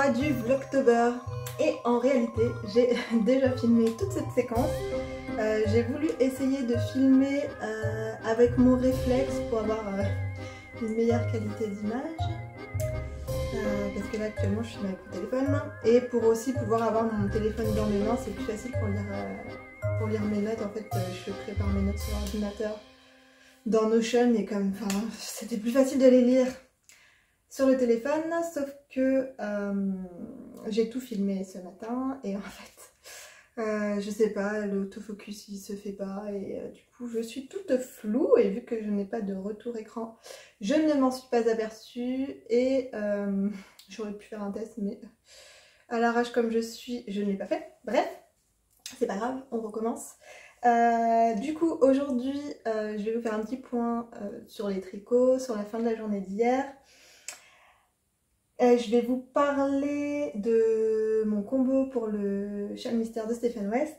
3 du Vlogtober. Et en réalité, j'ai déjà filmé toute cette séquence. J'ai voulu essayer de filmer avec mon réflexe pour avoir une meilleure qualité d'image. Parce que là actuellement je filme avec mon téléphone. Et pour aussi pouvoir avoir mon téléphone dans mes mains, c'est plus facile pour lire mes notes. En fait, je prépare mes notes sur l'ordinateur dans Notion et comme c'était plus facile de les lire sur le téléphone, sauf que j'ai tout filmé ce matin et en fait je sais pas, l'autofocus il se fait pas et du coup je suis toute floue et vu que je n'ai pas de retour écran, je ne m'en suis pas aperçue et j'aurais pu faire un test mais à l'arrache comme je suis, je ne l'ai pas fait. Bref, c'est pas grave, on recommence. Du coup aujourd'hui je vais vous faire un petit point sur les tricots, sur la fin de la journée d'hier. Je vais vous parler de mon combo pour le Châle Mystère de Stephen West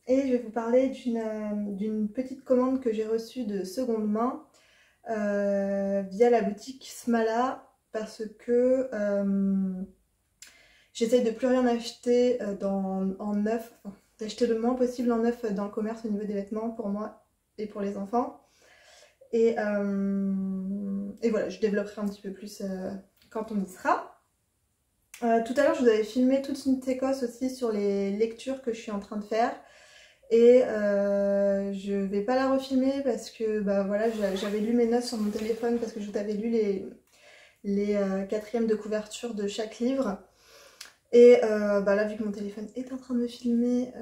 et je vais vous parler d'une petite commande que j'ai reçue de seconde main via la boutique Smala parce que j'essaye de plus rien acheter en neuf, enfin, d'acheter le moins possible en neuf dans le commerce au niveau des vêtements pour moi et pour les enfants. Et voilà, je développerai un petit peu plus quand on y sera. Tout à l'heure je vous avais filmé toute une séquence aussi sur les lectures que je suis en train de faire et je vais pas la refilmer parce que bah voilà, j'avais lu mes notes sur mon téléphone parce que je t'avais lu les quatrièmes de couverture de chaque livre et bah là vu que mon téléphone est en train de me filmer,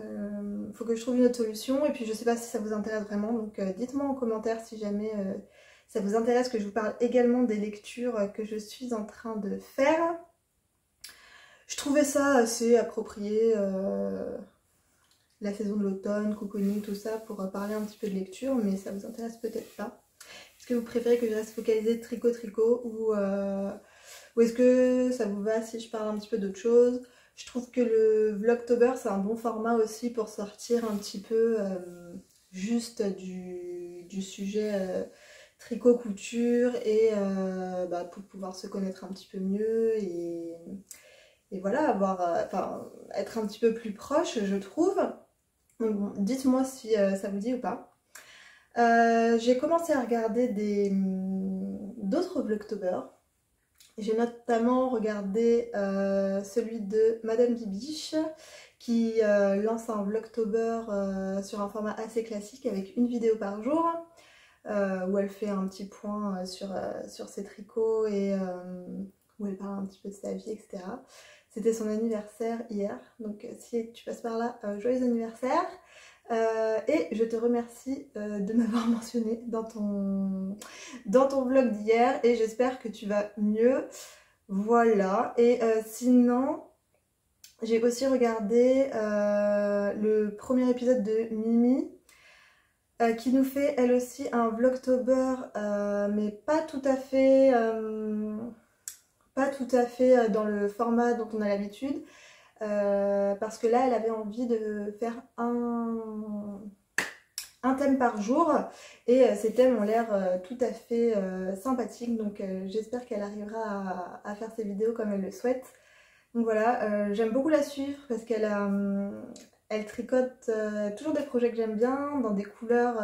faut que je trouve une autre solution et puis je sais pas si ça vous intéresse vraiment, donc dites-moi en commentaire si jamais ça vous intéresse que je vous parle également des lectures que je suis en train de faire. Je trouvais ça assez approprié, la saison de l'automne, cocooning, tout ça, pour parler un petit peu de lecture, mais ça vous intéresse peut-être pas. Est-ce que vous préférez que je reste focalisée tricot ou est-ce que ça vous va si je parle un petit peu d'autre chose? Je trouve que le Vlogtober c'est un bon format aussi pour sortir un petit peu juste du sujet tricot couture et bah, pour pouvoir se connaître un petit peu mieux et voilà, être un petit peu plus proche je trouve. Donc bon, dites-moi si ça vous dit ou pas. J'ai commencé à regarder d'autres Vlogtober. J'ai notamment regardé celui de Madame Bibiche qui lance un Vlogtober sur un format assez classique avec une vidéo par jour où elle fait un petit point sur ses tricots et où elle parle un petit peu de sa vie, etc. C'était son anniversaire hier, donc si tu passes par là, joyeux anniversaire. Et je te remercie de m'avoir mentionné dans ton vlog d'hier et j'espère que tu vas mieux. Voilà, et sinon j'ai aussi regardé le premier épisode de Mimi qui nous fait elle aussi un Vlogtober mais pas tout à fait dans le format dont on a l'habitude. Parce que là elle avait envie de faire un thème par jour et ces thèmes ont l'air tout à fait sympathiques, donc j'espère qu'elle arrivera à faire ses vidéos comme elle le souhaite. Donc voilà, j'aime beaucoup la suivre parce elle tricote toujours des projets que j'aime bien, dans des couleurs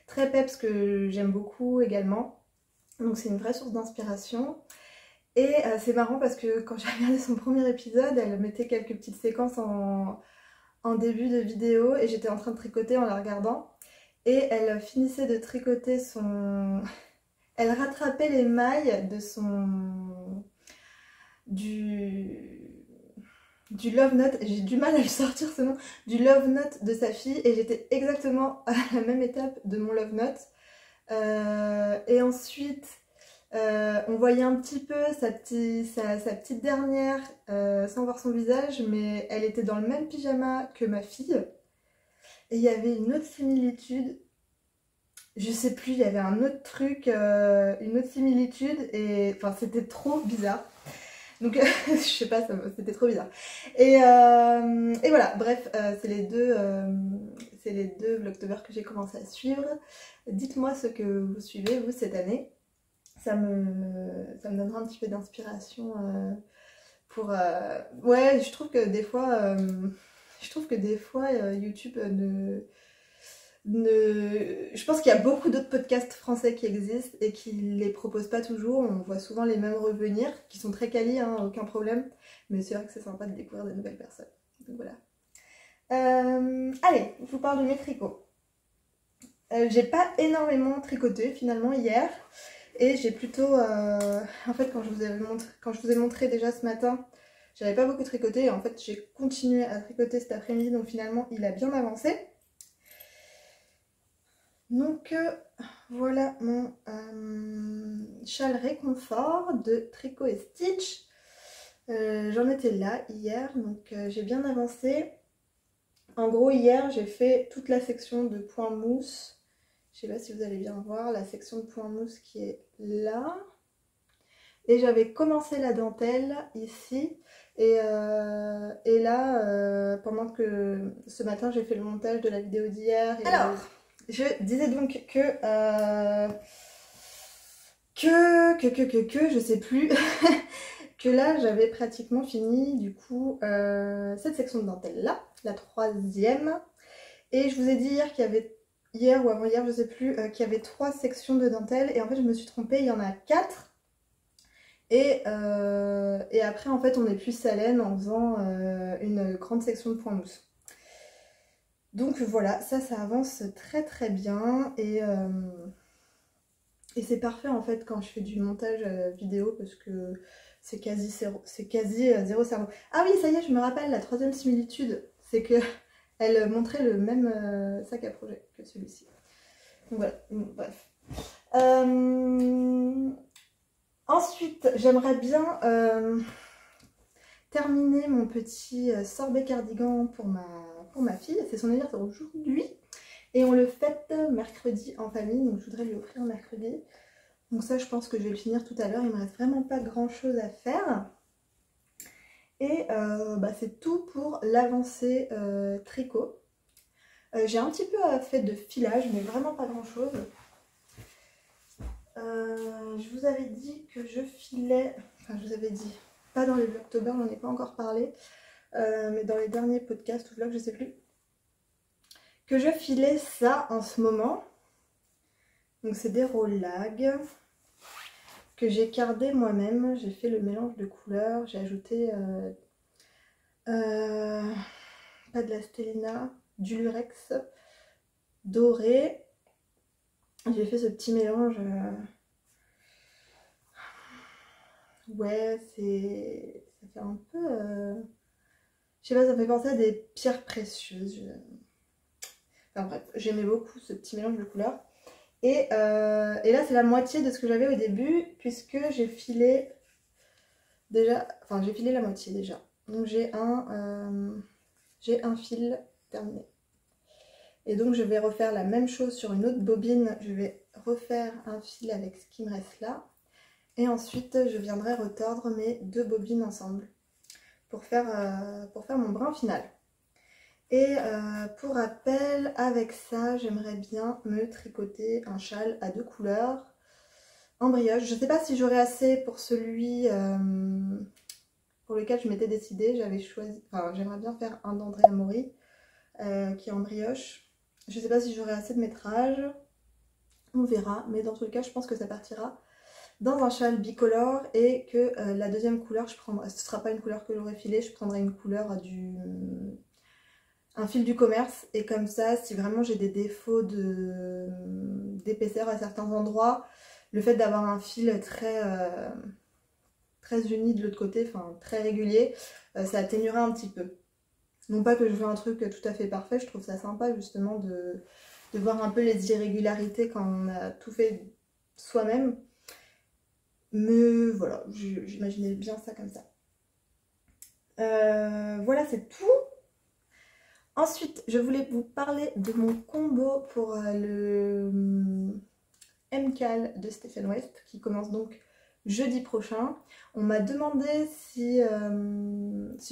très peps que j'aime beaucoup également, donc c'est une vraie source d'inspiration. Et c'est marrant parce que quand j'ai regardé son premier épisode, elle mettait quelques petites séquences en début de vidéo et j'étais en train de tricoter en la regardant. Et elle finissait de tricoter elle rattrapait les mailles de du Love Note, j'ai du mal à le sortir ce nom, du Love Note de sa fille et j'étais exactement à la même étape de mon Love Note. Et ensuite... on voyait un petit peu sa petite dernière sans voir son visage, mais elle était dans le même pyjama que ma fille. Et il y avait une autre similitude, je sais plus, il y avait un autre truc, une autre similitude, et enfin c'était trop bizarre. Donc je sais pas, c'était trop bizarre. Et voilà, bref, c'est les deux Vlogtober que j'ai commencé à suivre. Dites-moi ce que vous suivez vous cette année. Ça me donnera un petit peu d'inspiration Ouais, je trouve que des fois, YouTube je pense qu'il y a beaucoup d'autres podcasts français qui existent et qui les proposent pas toujours. On voit souvent les mêmes revenir, qui sont très quali, hein, aucun problème. Mais c'est vrai que c'est sympa de découvrir de nouvelles personnes. Donc voilà. Allez, je vous parle de mes tricots. J'ai pas énormément tricoté finalement hier. Et j'ai plutôt... En fait, quand je vous ai montré déjà ce matin, j'avais pas beaucoup tricoté. Et en fait, j'ai continué à tricoter cet après-midi. Donc finalement, il a bien avancé. Donc voilà mon châle réconfort de Tricot et Stitch. J'en étais là hier, donc j'ai bien avancé. En gros, hier j'ai fait toute la section de point mousse. Je sais pas si vous allez bien voir la section de point mousse qui est là. Et j'avais commencé la dentelle ici. Et là, pendant que ce matin j'ai fait le montage de la vidéo d'hier. Alors, je disais donc je sais plus, que là j'avais pratiquement fini du coup cette section de dentelle là, la troisième. Et je vous ai dit hier qu'il y avait, hier ou avant-hier, je sais plus, qu'il y avait 3 sections de dentelle. Et en fait je me suis trompée, il y en a 4. Et après en fait on est plus à l'aine en faisant une grande section de point mousse. Donc voilà, ça avance très très bien et c'est parfait en fait quand je fais du montage vidéo parce que c'est quasi zéro cerveau. Ah oui, ça y est, je me rappelle, la troisième similitude, c'est que elle montrait le même sac à projet que celui-ci. Donc voilà, bref. Ensuite, j'aimerais bien terminer mon petit sorbet cardigan pour ma fille. C'est son anniversaire aujourd'hui. Et on le fête mercredi en famille, donc je voudrais lui offrir mercredi. Donc ça, je pense que je vais le finir tout à l'heure. Il me reste vraiment pas grand chose à faire. Et c'est tout pour l'avancée tricot. J'ai un petit peu fait de filage, mais vraiment pas grand chose. Je vous avais dit que je filais... Enfin, je vous avais dit, pas dans les Vlogtober, on n'en ai pas encore parlé. Mais dans les derniers podcasts ou vlogs, je sais plus. Que je filais ça en ce moment. Donc c'est des rollags que j'ai cardé moi-même. J'ai fait le mélange de couleurs. J'ai ajouté pas de la Stellina, du lurex doré. J'ai fait ce petit mélange. Ouais, ça fait un peu... Je sais pas, ça me fait penser à des pierres précieuses. Enfin bref, j'aimais beaucoup ce petit mélange de couleurs. Et là, c'est la moitié de ce que j'avais au début, puisque j'ai filé déjà... Enfin, j'ai filé la moitié déjà. Donc j'ai un fil terminé. Et donc je vais refaire la même chose sur une autre bobine. Je vais refaire un fil avec ce qui me reste là. Et ensuite, je viendrai retordre mes 2 bobines ensemble pour faire mon brin final. Et pour rappel, avec ça, j'aimerais bien me tricoter un châle à 2 couleurs en brioche. Je ne sais pas si j'aurai assez pour celui pour lequel je m'étais décidée. J'avais choisi, enfin, j'aimerais bien faire un d'Andrea Mori qui est en brioche. Je ne sais pas si j'aurai assez de métrage. On verra, mais dans tous les cas, je pense que ça partira dans un châle bicolore et que la deuxième couleur, ce ne sera pas une couleur que j'aurai filée, je prendrai une couleur un fil du commerce. Et comme ça, si vraiment j'ai des défauts d'épaisseur à certains endroits, le fait d'avoir un fil très uni de l'autre côté, enfin très régulier, ça atténuera un petit peu. Non pas que je veux un truc tout à fait parfait, je trouve ça sympa justement de voir un peu les irrégularités quand on a tout fait soi-même. Mais voilà, j'imaginais bien ça comme ça. Voilà, c'est tout. Ensuite, je voulais vous parler de mon combo pour le MCAL de Stephen West, qui commence donc jeudi prochain. On m'a demandé si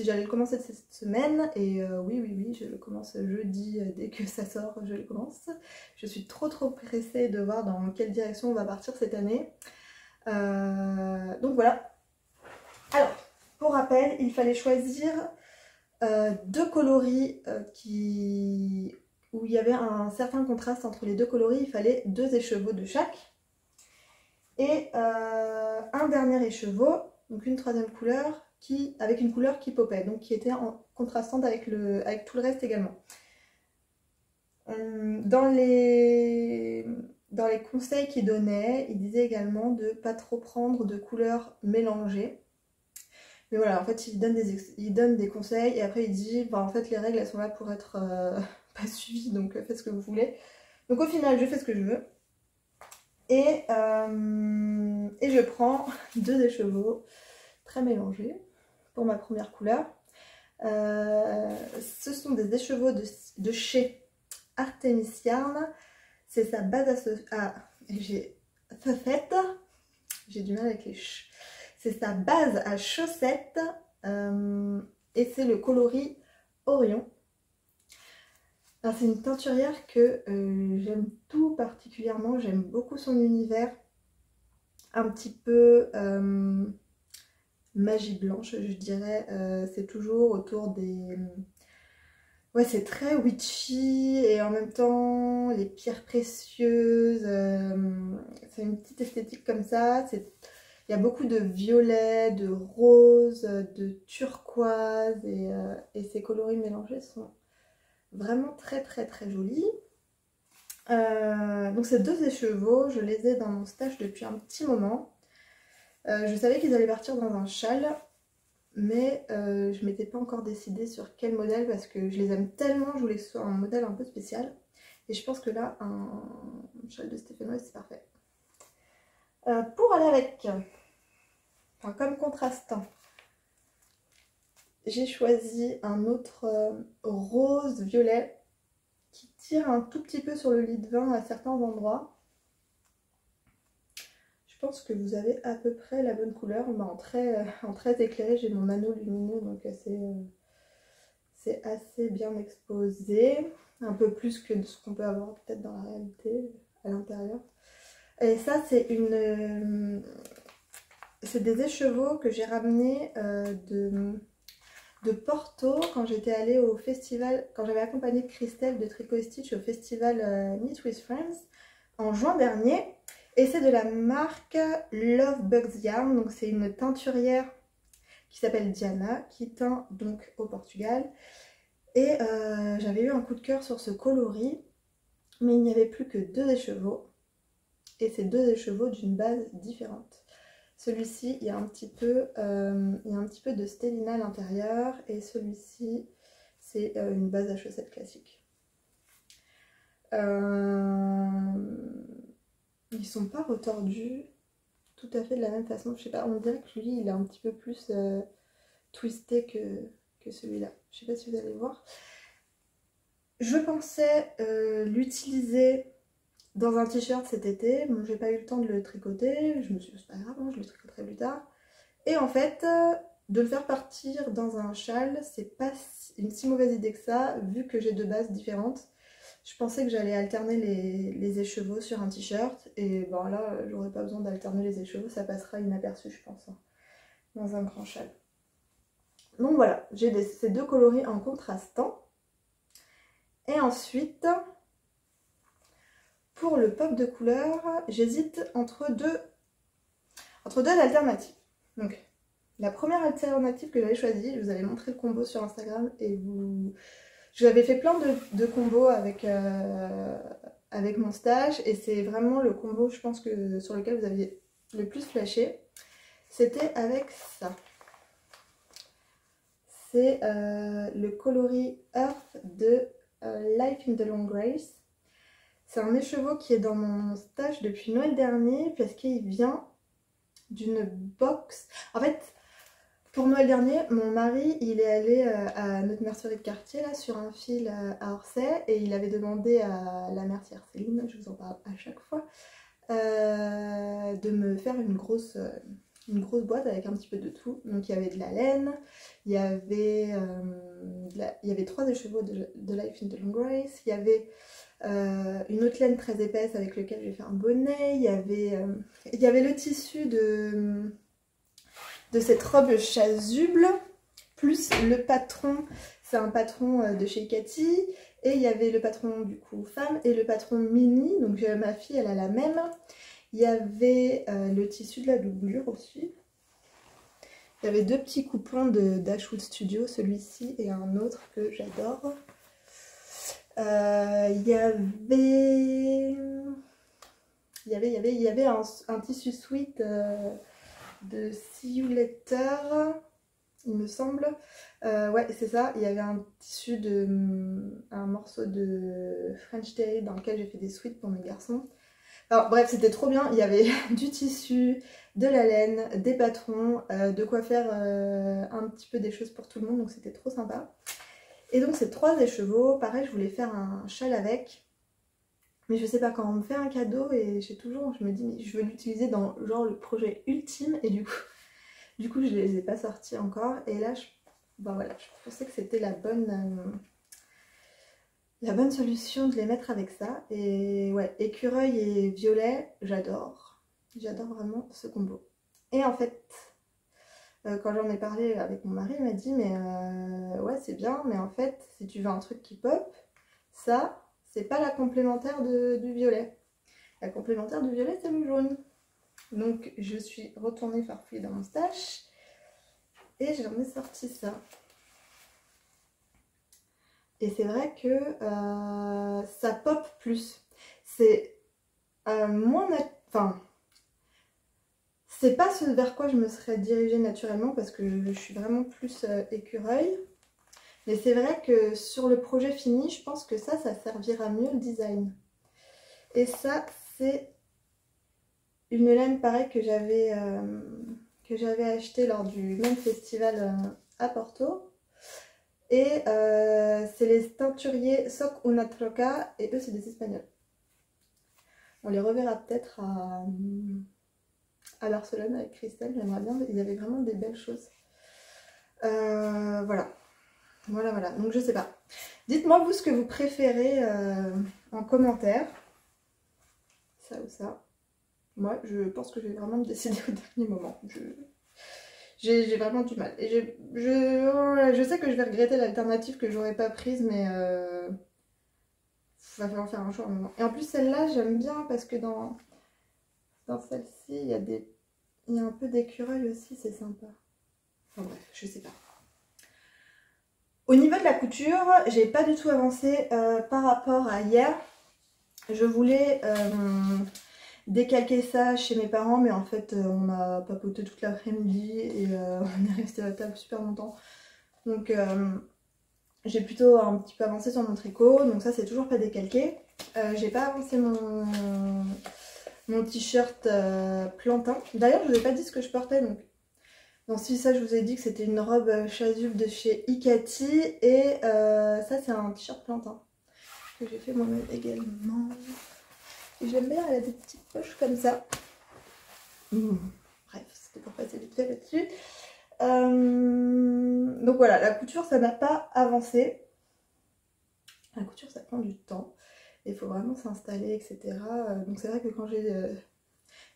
j'allais le commencer cette semaine, et oui, je le commence jeudi, dès que ça sort, je le commence. Je suis trop pressée de voir dans quelle direction on va partir cette année. Donc voilà. Alors, Pour rappel, il fallait choisir deux coloris où il y avait un certain contraste entre les deux coloris. Il fallait 2 écheveaux de chaque. Et un dernier écheveau, donc une 3e couleur, avec une couleur qui popait, donc qui était contrastante avec tout le reste également. Dans les conseils qu'il donnait, il disait également de ne pas trop prendre de couleurs mélangées. Mais voilà, en fait, il donne des conseils et après il dit, bah, en fait, les règles, elles sont là pour être pas suivies, donc faites ce que vous voulez. Donc au final, je fais ce que je veux. Et je prends 2 écheveaux très mélangés pour ma première couleur. Ce sont des écheveaux de chez Artemis Yarn. C'est sa base j'ai du mal avec les c'est sa base à chaussettes et c'est le coloris Orion. C'est une teinturière que j'aime tout particulièrement, j'aime beaucoup son univers, un petit peu magie blanche je dirais, c'est toujours autour des... Ouais, c'est très witchy et en même temps les pierres précieuses, c'est une petite esthétique comme ça, il y a beaucoup de violet, de rose, de turquoise et ces coloris mélangés sont vraiment très jolis. Donc ces 2 écheveaux, je les ai dans mon stash depuis un petit moment. Je savais qu'ils allaient partir dans un châle, mais je m'étais pas encore décidée sur quel modèle parce que je les aime tellement, je voulais que ce soit un modèle un peu spécial. Et je pense que là, un châle de Stephen West, c'est parfait. Pour aller avec, enfin comme contrastant, j'ai choisi un autre rose-violet qui tire un tout petit peu sur le lit de vin à certains endroits. Je pense que vous avez à peu près la bonne couleur. En très éclairé, j'ai mon anneau lumineux, donc c'est assez bien exposé. Un peu plus que ce qu'on peut avoir peut-être dans la réalité, à l'intérieur. Et ça, c'est des écheveaux que j'ai ramenés de Porto quand j'étais allée au festival, quand j'avais accompagné Christelle de Tricot Stitch au festival Knit with Friends en juin dernier. Et c'est de la marque Love Bugs Yarn, donc c'est une teinturière qui s'appelle Diana, qui teint donc au Portugal. Et j'avais eu un coup de cœur sur ce coloris, mais il n'y avait plus que 2 écheveaux. Et c'est 2 écheveaux d'une base différente. Celui-ci, il y a un petit peu de stellina à l'intérieur et celui-ci, c'est une base à chaussettes classique. Ils sont pas retordus tout à fait de la même façon. Je sais pas, on dirait que lui, il est un petit peu plus twisté que celui-là. Je sais pas si vous allez voir. Je pensais l'utiliser dans un t-shirt cet été. Bon, j'ai pas eu le temps de le tricoter. Je me suis dit, c'est pas grave, hein, je le tricoterai plus tard. Et en fait, de le faire partir dans un châle, c'est pas une si mauvaise idée que ça, vu que j'ai 2 bases différentes. Je pensais que j'allais alterner les écheveaux sur un t-shirt, et bon là, j'aurais pas besoin d'alterner les écheveaux, ça passera inaperçu, je pense, hein, dans un grand châle. Donc voilà, j'ai ces 2 coloris en contrastant. Et ensuite, pour le pop de couleur, j'hésite entre deux alternatives. Donc, la première alternative que j'avais choisie, je vous avais montré le combo sur Instagram et je l'avais fait plein de combos avec mon stage et c'est vraiment le combo, je pense, sur lequel vous aviez le plus flashé. C'était avec ça. C'est le coloris Earth de Life in the Long Grace. C'est un écheveau qui est dans mon stage depuis Noël dernier parce qu'il vient d'une box. En fait, pour Noël dernier, mon mari, il est allé à notre mercerie de quartier, là, sur un fil à Orsay, et il avait demandé à la mercière Céline, je vous en parle à chaque fois, de me faire une grosse boîte avec un petit peu de tout. Donc il y avait de la laine, il y avait 3 écheveaux de Life in the Long Grace, il y avait une autre laine très épaisse avec laquelle j'ai fait un bonnet, il y avait le tissu de cette robe chasuble, plus le patron, c'est un patron de chez Cathy, et il y avait le patron du coup femme et le patron mini, donc ma fille elle a la même. Il y avait le tissu de la doublure aussi. Il y avait deux petits coupons de Dashwood Studio, celui-ci et un autre que j'adore. Il y avait un tissu sweat de See You Later, il me semble. Ouais, c'est ça. Il y avait un tissu un morceau de French Terry dans lequel j'ai fait des sweats pour mes garçons. Alors bref, c'était trop bien. Il y avait du tissu, de la laine, des patrons, de quoi faire un petit peu des choses pour tout le monde. Donc c'était trop sympa. Et donc ces 3 écheveaux, pareil, je voulais faire un châle avec. Mais je sais pas, quand on me fait un cadeau et je me dis mais je veux l'utiliser dans genre le projet ultime. Et du coup je les ai pas sortis encore. Et là, voilà, je pensais que c'était la bonne solution de les mettre avec ça. Et ouais, écureuil et violet, j'adore. J'adore vraiment ce combo. Et en fait, quand j'en ai parlé avec mon mari, il m'a dit mais ouais c'est bien, mais en fait si tu veux un truc qui pop, ça c'est pas la complémentaire du violet. La complémentaire du violet c'est le jaune. Donc je suis retournée farfouiller dans mon stash et j'en ai sorti ça. Et c'est vrai que ça pop plus. C'est moins... Enfin, c'est pas ce vers quoi je me serais dirigée naturellement parce que je suis vraiment plus écureuil. Mais c'est vrai que sur le projet fini, je pense que ça servira mieux le design. Et ça, c'est une laine pareil que j'avais acheté lors du même festival à Porto. Et c'est les teinturiers Soc Una Troca et eux c'est des Espagnols. On les reverra peut-être à Barcelone avec Christelle, j'aimerais bien, ils avaient vraiment des belles choses. Voilà. Voilà, donc je sais pas. Dites-moi vous ce que vous préférez en commentaire. Ça ou ça. Moi je pense que je vais vraiment me décider au dernier moment. J'ai vraiment du mal. Et je sais que je vais regretter l'alternative que j'aurais pas prise, mais va falloir faire un choix à un moment. Et en plus celle-là j'aime bien parce que dans celle-ci il y a un peu d'écureuil aussi, c'est sympa. Enfin bref, je sais pas. Au niveau de la couture, j'ai pas du tout avancé par rapport à hier. Je voulais décalquer ça chez mes parents, mais en fait on a papoté toute l'après-midi et on est resté à la table super longtemps. Donc j'ai plutôt un petit peu avancé sur mon tricot, donc ça c'est toujours pas décalqué. J'ai pas avancé mon t-shirt plantain. D'ailleurs je vous ai pas dit ce que je portais, donc dans si ça je vous ai dit que c'était une robe chasuble de chez Ikati et ça c'est un t-shirt plantain que j'ai fait moi-même également. Et j'aime bien, elle a des petites poches comme ça. Bref, c'était pour passer vite fait là-dessus. Donc voilà, la couture ça n'a pas avancé. La couture ça prend du temps. Il faut vraiment s'installer, etc. Donc c'est vrai que quand j'ai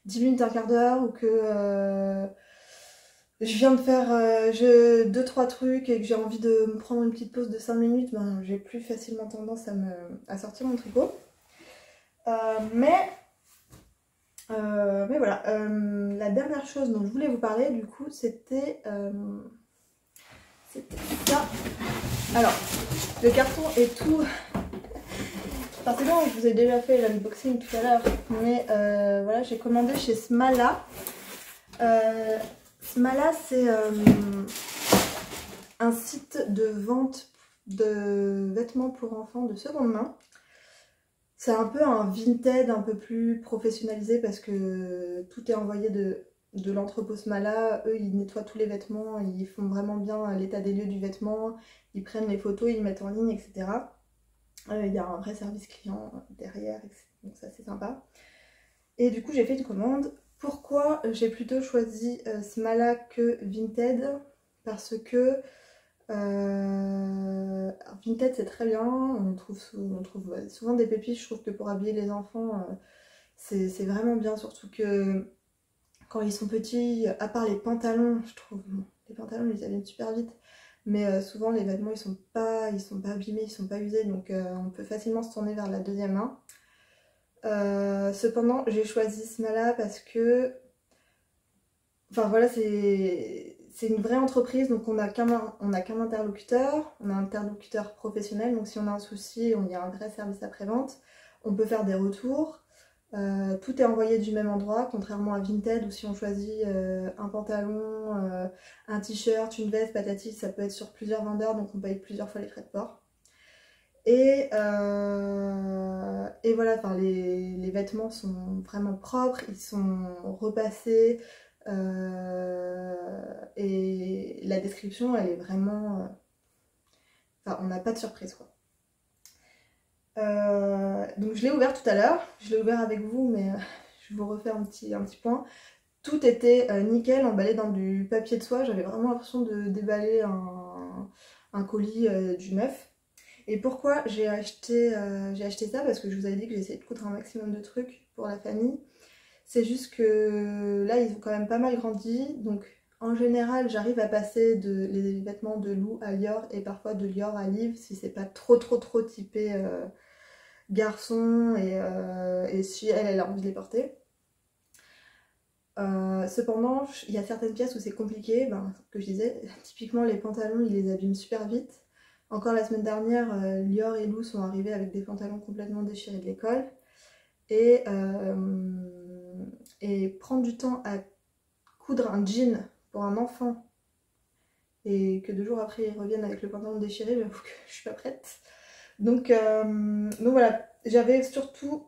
10 minutes, un quart d'heure ou que je viens de faire 2-3 trucs et que j'ai envie de me prendre une petite pause de 5 minutes, ben, j'ai plus facilement tendance à sortir mon tricot. Mais voilà, la dernière chose dont je voulais vous parler du coup c'était ça. Alors, le carton est tout... Enfin c'est bon, je vous ai déjà fait l'unboxing tout à l'heure, mais voilà, j'ai commandé chez Smala. Smala c'est un site de vente de vêtements pour enfants de seconde main. C'est un peu un Vinted un peu plus professionnalisé parce que tout est envoyé de l'entrepôt Smala. Eux ils nettoient tous les vêtements, ils font vraiment bien l'état des lieux du vêtement, ils prennent les photos, ils les mettent en ligne, etc. Il y a un vrai service client derrière, etc. Donc ça c'est sympa. Et du coup j'ai fait une commande. Pourquoi j'ai plutôt choisi Smala que Vinted? Parce que Vinted c'est très bien, on trouve souvent des pépites. Je trouve que pour habiller les enfants c'est vraiment bien, surtout que quand ils sont petits, à part les pantalons, je trouve, bon, les pantalons ils abîment super vite, mais souvent les vêtements ils sont pas abîmés, ils sont pas usés, donc on peut facilement se tourner vers la deuxième main. Cependant j'ai choisi Smala parce que, enfin voilà, c'est une vraie entreprise, donc on n'a qu'un interlocuteur, on a un interlocuteur professionnel, donc si on a un souci, il y a un vrai service après-vente, on peut faire des retours. Tout est envoyé du même endroit, contrairement à Vinted où si on choisit un pantalon, un t-shirt, une veste, patati, ça peut être sur plusieurs vendeurs, donc on paye plusieurs fois les frais de port. Et voilà, enfin, les vêtements sont vraiment propres, ils sont repassés et la description elle est vraiment... Enfin, on n'a pas de surprise quoi. Donc je l'ai ouvert tout à l'heure, je l'ai ouvert avec vous, mais je vous refais un petit point. Tout était nickel, emballé dans du papier de soie, j'avais vraiment l'impression de déballer un colis du neuf. Et pourquoi j'ai acheté ça? Parce que je vous avais dit que j'essayais de coudre un maximum de trucs pour la famille. C'est juste que là ils ont quand même pas mal grandi, donc en général j'arrive à passer les vêtements de Lou à Lior et parfois de Lior à Liv si c'est pas trop typé garçon et si elle a envie de les porter. Cependant, il y a certaines pièces où c'est compliqué, ben, que je disais, typiquement les pantalons ils les abîment super vite. Encore la semaine dernière, Lior et Lou sont arrivés avec des pantalons complètement déchirés de l'école et prendre du temps à coudre un jean pour un enfant et que 2 jours après ils reviennent avec le pantalon déchiré, j'avoue que je suis pas prête. Donc voilà, j'avais surtout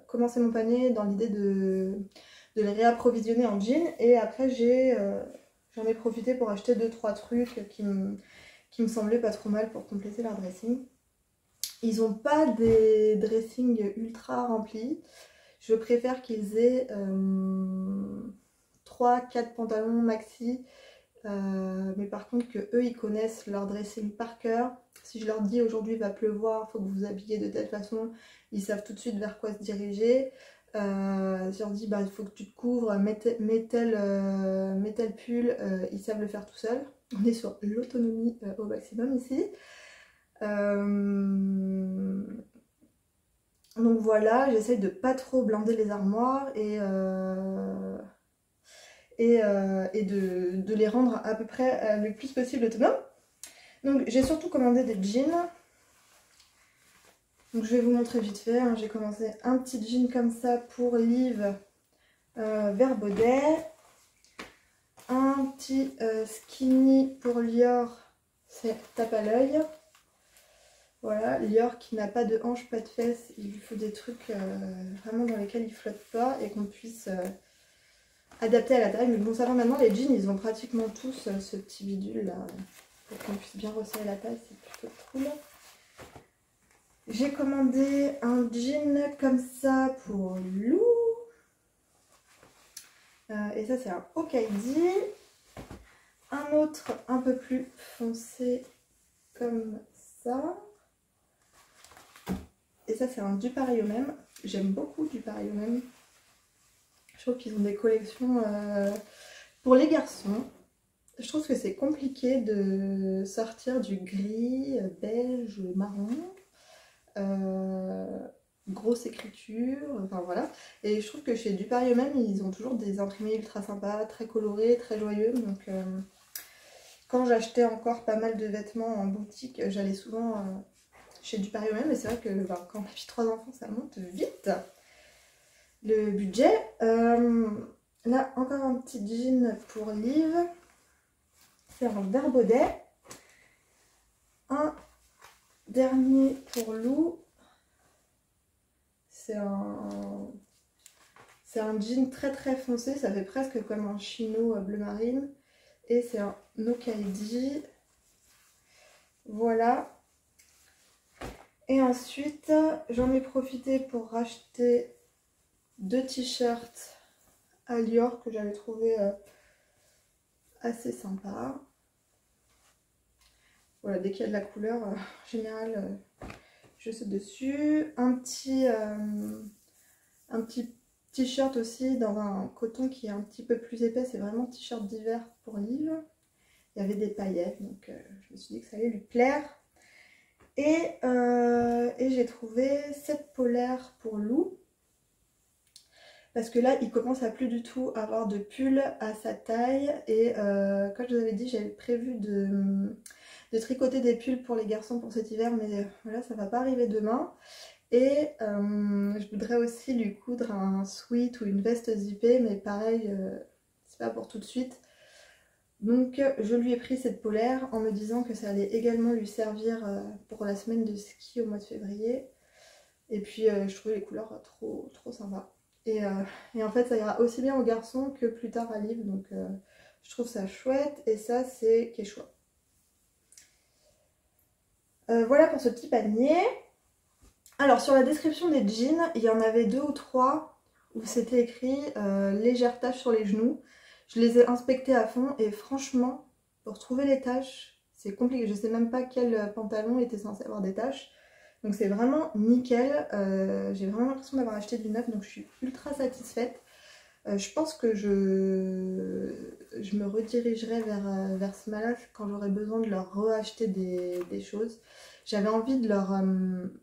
commencé mon panier dans l'idée de les réapprovisionner en jean et après j'en ai profité pour acheter 2-3 trucs qui me semblaient pas trop mal pour compléter leur dressing. Ils n'ont pas des dressings ultra remplis, je préfère qu'ils aient 3-4 pantalons maxi. Mais par contre que eux ils connaissent leur dressing par cœur. Si je leur dis aujourd'hui va pleuvoir, faut que vous vous habillez de telle façon, ils savent tout de suite vers quoi se diriger. Si je leur dis bah il faut que tu te couvres, mets tel pull, ils savent le faire tout seuls. On est sur l'autonomie au maximum ici. Donc voilà, j'essaye de pas trop blinder les armoires et de les rendre à peu près le plus possible autonomes. Donc j'ai surtout commandé des jeans. Donc je vais vous montrer vite fait, hein. J'ai commencé un petit jean comme ça pour Liv vert baudet. Un petit skinny pour Lior, c'est tape à l'œil. Voilà, Lior qui n'a pas de hanches, pas de fesses, il lui faut des trucs vraiment dans lesquels il flotte pas et qu'on puisse adapté à la taille. Mais bon, ça va maintenant, les jeans ils ont pratiquement tous ce petit bidule là pour qu'on puisse bien resserrer la taille, c'est plutôt cool. J'ai commandé un jean comme ça pour Lou et ça c'est un Hokaidi. Un autre un peu plus foncé comme ça et ça c'est un du pareil au même. J'aime beaucoup du pareil au même. Je trouve qu'ils ont des collections pour les garçons. Je trouve que c'est compliqué de sortir du gris, beige, marron, grosse écriture, enfin voilà. Et je trouve que chez Du Paris eux-mêmes, ils ont toujours des imprimés ultra sympas, très colorés, très joyeux. Donc quand j'achetais encore pas mal de vêtements en boutique, j'allais souvent chez Du Paris eux-mêmes. Et c'est vrai que quand on a 3 enfants, ça monte vite le budget. Là, encore un petit jean pour Liv. C'est un vert baudet. Un dernier pour Lou. C'est un jean très foncé. Ça fait presque comme un chino bleu marine. Et c'est un Hokaidi. Voilà. Et ensuite, j'en ai profité pour racheter 2 t-shirts à Lior que j'avais trouvé assez sympa. Voilà, dès qu'il y a de la couleur, en général, je saute dessus. Un petit t-shirt aussi dans un coton qui est un petit peu plus épais, c'est vraiment t-shirt d'hiver pour Liv. Il y avait des paillettes, donc je me suis dit que ça allait lui plaire. Et j'ai trouvé cette polaire pour Lou. Parce que là, il commence à plus du tout avoir de pull à sa taille. Et comme je vous avais dit, j'avais prévu de tricoter des pulls pour les garçons pour cet hiver. Mais voilà, ça va pas arriver demain. Et je voudrais aussi lui coudre un sweat ou une veste zippée. Mais pareil, c'est pas pour tout de suite. Donc je lui ai pris cette polaire en me disant que ça allait également lui servir pour la semaine de ski au mois de février. Et puis je trouvais les couleurs trop sympas. Et en fait ça ira aussi bien aux garçons que plus tard à Liv. Donc je trouve ça chouette. Et ça c'est Quechua. Voilà pour ce petit panier. Alors sur la description des jeans, il y en avait 2 ou 3 où c'était écrit légère tache sur les genoux. Je les ai inspectés à fond et franchement, pour trouver les taches, c'est compliqué. Je sais même pas quel pantalon était censé avoir des taches. Donc c'est vraiment nickel. J'ai vraiment l'impression d'avoir acheté du neuf, donc je suis ultra satisfaite. Je pense que je me redirigerai vers Smala quand j'aurai besoin de leur reacheter des choses. J'avais envie de leur...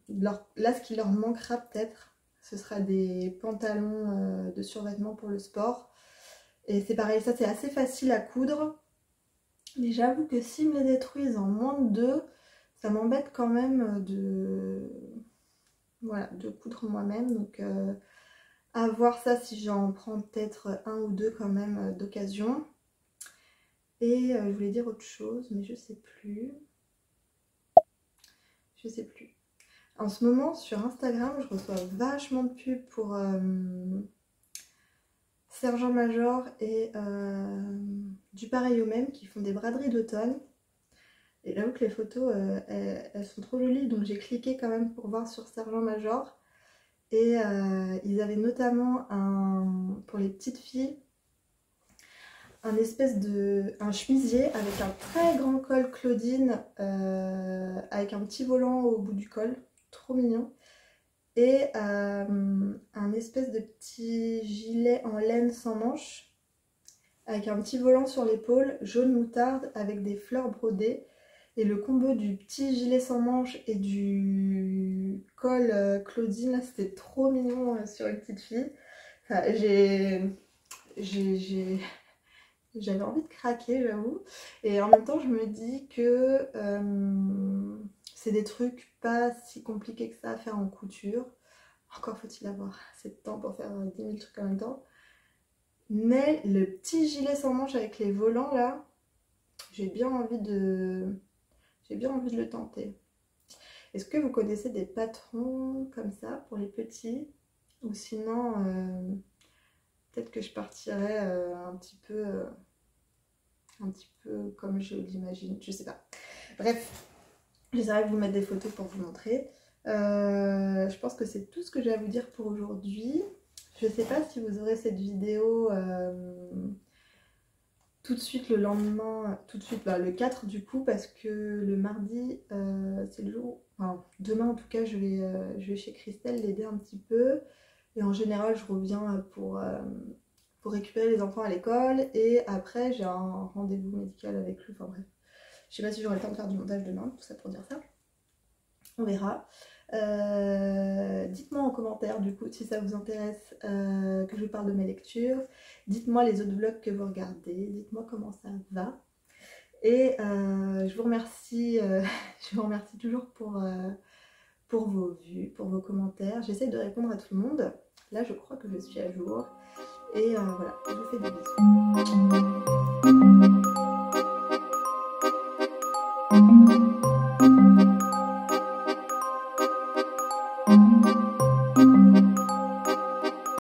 Là, ce qui leur manquera peut-être, ce sera des pantalons de survêtement pour le sport. Et c'est pareil, ça c'est assez facile à coudre. Mais j'avoue que s'ils me les détruisent en moins de 2, ça m'embête quand même voilà, de coudre moi-même. Donc à voir ça si j'en prends peut-être 1 ou 2 quand même d'occasion. Et je voulais dire autre chose, mais je sais plus. Je sais plus. En ce moment sur Instagram, je reçois vachement de pubs pour... Sergent Major et du pareil au même qui font des braderies d'automne. Et j'avoue que les photos elles sont trop jolies, donc j'ai cliqué quand même pour voir sur Sergent Major. Et ils avaient notamment pour les petites filles un chemisier avec un très grand col Claudine avec un petit volant au bout du col, trop mignon. Et un espèce de petit gilet en laine sans manches avec un petit volant sur l'épaule, jaune moutarde avec des fleurs brodées. Et le combo du petit gilet sans manches et du col Claudine, c'était trop mignon sur une petite fille. Enfin, j'avais envie de craquer, j'avoue. Et en même temps, je me dis que c'est des trucs pas si compliqués que ça à faire en couture. Encore faut-il avoir assez de temps pour faire 10 000 trucs en même temps. Mais le petit gilet sans manches avec les volants là, j'ai bien envie de le tenter. Est-ce que vous connaissez des patrons comme ça pour les petits? Ou sinon, peut-être que je partirais un petit peu comme je l'imagine, je sais pas. Bref, j'essaierai de vous mettre des photos pour vous montrer. Je pense que c'est tout ce que j'ai à vous dire pour aujourd'hui. Je sais pas si vous aurez cette vidéo tout de suite le lendemain, tout de suite le 4 du coup, parce que le mardi c'est le jour, enfin demain en tout cas je vais chez Christelle l'aider un petit peu. Et en général je reviens pour récupérer les enfants à l'école. Et après j'ai un rendez-vous médical avec lui, enfin bref. Je sais pas si j'aurai le temps de faire du montage demain, tout ça pour dire ça. On verra. Dites-moi en commentaire du coup si ça vous intéresse que je vous parle de mes lectures. Dites-moi les autres vlogs que vous regardez. Dites-moi comment ça va. Et je vous remercie toujours pour vos vues, pour vos commentaires. J'essaie de répondre à tout le monde. Là je crois que je suis à jour. Et voilà, je vous fais des bisous.